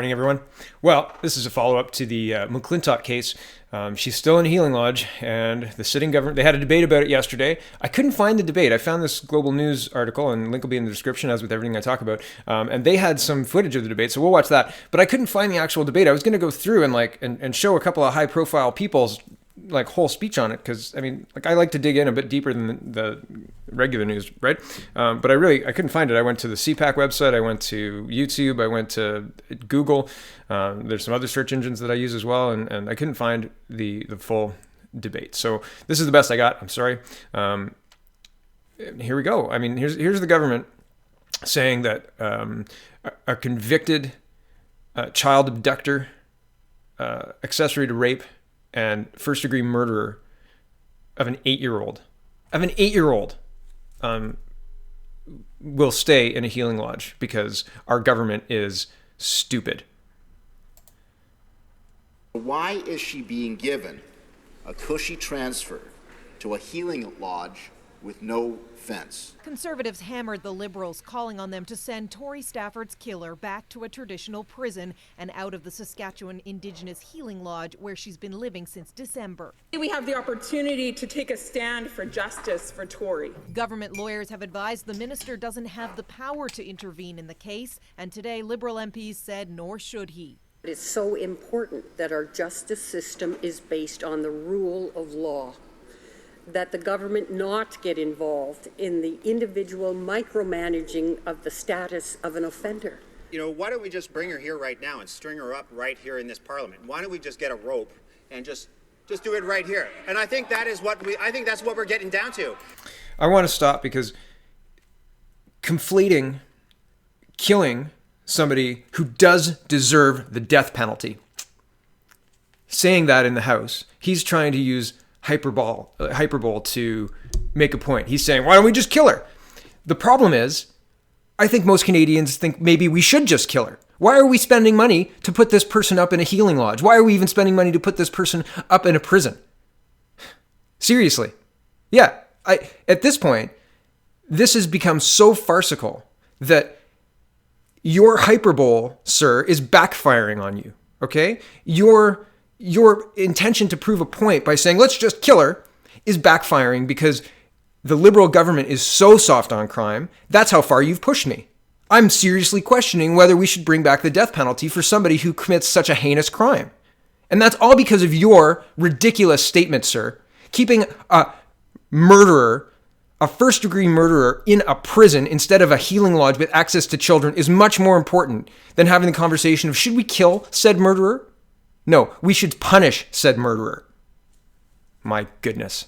Morning, everyone. Well, this is a follow-up to the McClintock case. She's still in a healing lodge, and the sitting government, they had a debate about it yesterday. I couldn't find the debate. I found this Global News article, and link will be in the description, as with everything I talk about. And they had some footage of the debate, so we'll watch that. But I couldn't find the actual debate. I was going to go through and show a couple of high-profile people's whole speech on it, because I like to dig in a bit deeper than the regular news, right? But I couldn't find it. I went to the CPAC website, I went to YouTube, I went to Google. There's some other search engines that I use as well, and I couldn't find the full debate. So this is the best I got. I'm sorry. Here we go. Here's the government saying that a convicted child abductor, accessory to rape, and first-degree murderer of an 8-year-old will stay in a healing lodge because our government is stupid. Why is she being given a cushy transfer to a healing lodge with no fence? Conservatives hammered the Liberals, calling on them to send Tory Stafford's killer back to a traditional prison and out of the Saskatchewan Indigenous Healing Lodge where she's been living since December. We have the opportunity to take a stand for justice for Tory. Government lawyers have advised the minister doesn't have the power to intervene in the case, and today Liberal MPs said nor should he. It is so important that our justice system is based on the rule of law, that the government not get involved in the individual micromanaging of the status of an offender. Why don't we just bring her here right now and string her up right here in this parliament? Why don't we just get a rope and just do it right here? And I think that's what we're getting down to. I want to stop because conflating killing somebody who does deserve the death penalty, saying that in the House, he's trying to use hyperbole to make a point. He's saying, why don't we just kill her? The problem is, I think most Canadians think maybe we should just kill her. Why are we spending money to put this person up in a healing lodge? Why are we even spending money to put this person up in a prison? Seriously. Yeah, at this point, this has become so farcical that your hyperbole, sir, is backfiring on you, okay? Your intention to prove a point by saying, let's just kill her, is backfiring because the Liberal government is so soft on crime. That's how far you've pushed me. I'm seriously questioning whether we should bring back the death penalty for somebody who commits such a heinous crime. And that's all because of your ridiculous statement, sir. Keeping a murderer, a first-degree murderer, in a prison instead of a healing lodge with access to children is much more important than having the conversation of, should we kill said murderer? No, we should punish said murderer. My goodness.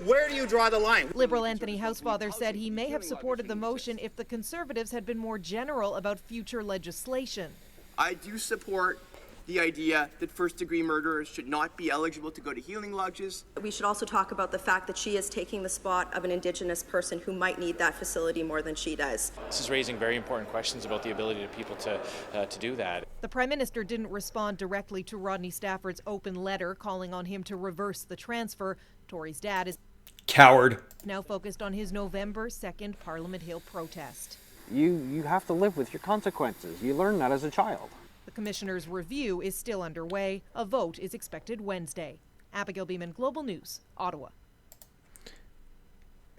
Where do you draw the line? Liberal Anthony Housefather said he may have supported the motion if the Conservatives had been more general about future legislation. I do support the idea that first-degree murderers should not be eligible to go to healing lodges. We should also talk about the fact that she is taking the spot of an Indigenous person who might need that facility more than she does. This is raising very important questions about the ability of people to do that. The Prime Minister didn't respond directly to Rodney Stafford's open letter calling on him to reverse the transfer. Tory's dad is coward. Now focused on his November 2nd Parliament Hill protest. You have to live with your consequences. You learn that as a child. The Commissioner's review is still underway. A vote is expected Wednesday. Abigail Beeman, Global News, Ottawa.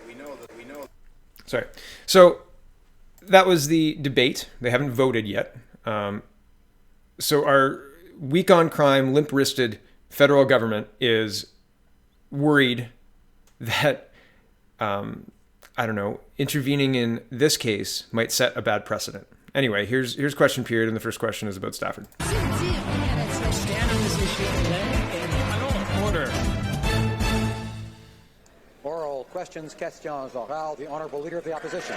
We know. Sorry. So that was the debate. They haven't voted yet. So our weak on crime, limp-wristed federal government is worried that, intervening in this case might set a bad precedent. Anyway, here's question period, and the first question is about Stafford. Stand on this issue today in order. Oral questions, questions orales, the Honourable Leader of the Opposition.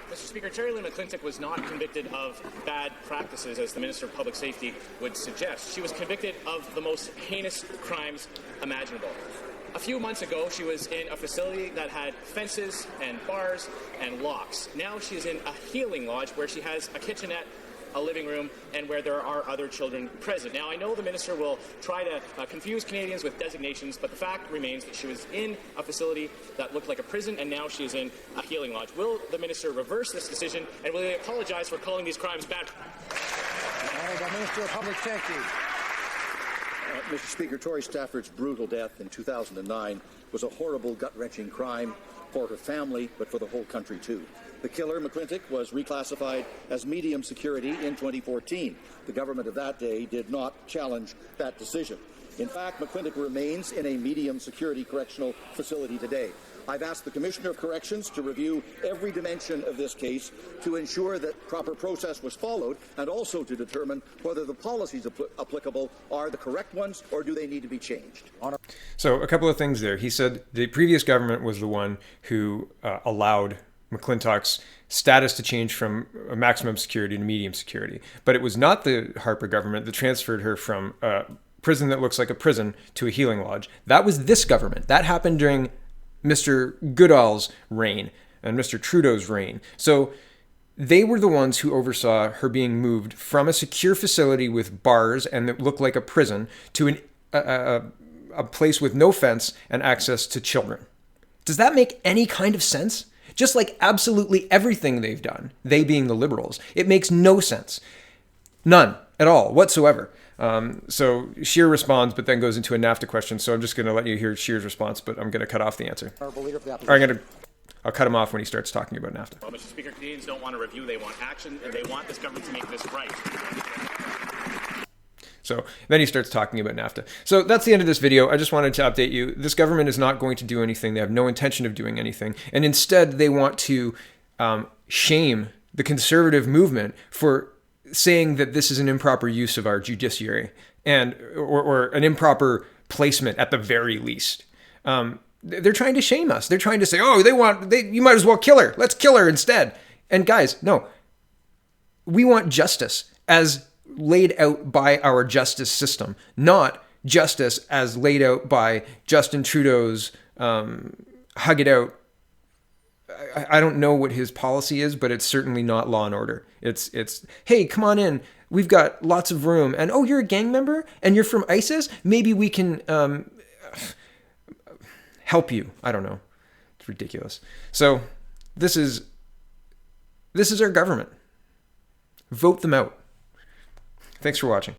Mr. Speaker, Terry Lynn McClintock was not convicted of bad practices, as the Minister of Public Safety would suggest. She was convicted of the most heinous crimes imaginable. A few months ago, she was in a facility that had fences and bars and locks. Now she is in a healing lodge where she has a kitchenette a living room and where there are other children present. Now, I know the minister will try to confuse Canadians with designations, but the fact remains that she was in a facility that looked like a prison, and now she is in a healing lodge. Will the minister reverse this decision, and will he apologize for calling these crimes bad? Honourable Minister of Public Safety. Mr. Speaker, Tori Stafford's brutal death in 2009 was a horrible, gut-wrenching crime for her family, but for the whole country too. The killer, McClintock, was reclassified as medium security in 2014. The government of that day did not challenge that decision. In fact, McClintock remains in a medium security correctional facility today. I've asked the Commissioner of Corrections to review every dimension of this case to ensure that proper process was followed, and also to determine whether the policies applicable are the correct ones or do they need to be changed. So a couple of things there. He said the previous government was the one who allowed McClintock's status to change from a maximum security to medium security. But it was not the Harper government that transferred her from a prison that looks like a prison to a healing lodge. That was this government. That happened during Mr. Goodall's reign and Mr. Trudeau's reign. So they were the ones who oversaw her being moved from a secure facility with bars and that looked like a prison to a place with no fence and access to children. Does that make any kind of sense? Just like absolutely everything they've done, they being the Liberals, it makes no sense. None at all whatsoever. So Scheer responds, but then goes into a NAFTA question. So I'm just going to let you hear Scheer's response, but I'm going to cut off the answer. I'll cut him off when he starts talking about NAFTA. Well, Mr. Speaker, Canadians don't want a review. They want action, and they want this government to make this right. So then he starts talking about NAFTA. So that's the end of this video. I just wanted to update you. This government is not going to do anything. They have no intention of doing anything. And instead, they want to shame the conservative movement for saying that this is an improper use of our judiciary and or an improper placement at the very least. They're trying to shame us. They're trying to say, oh, you might as well kill her. Let's kill her instead. And guys, no. We want justice as laid out by our justice system, not justice as laid out by Justin Trudeau's hug it out. I don't know what his policy is, but it's certainly not law and order. It's hey, come on in. We've got lots of room. And oh, you're a gang member and you're from ISIS? Maybe we can help you. I don't know. It's ridiculous. So this is our government. Vote them out. Thanks for watching.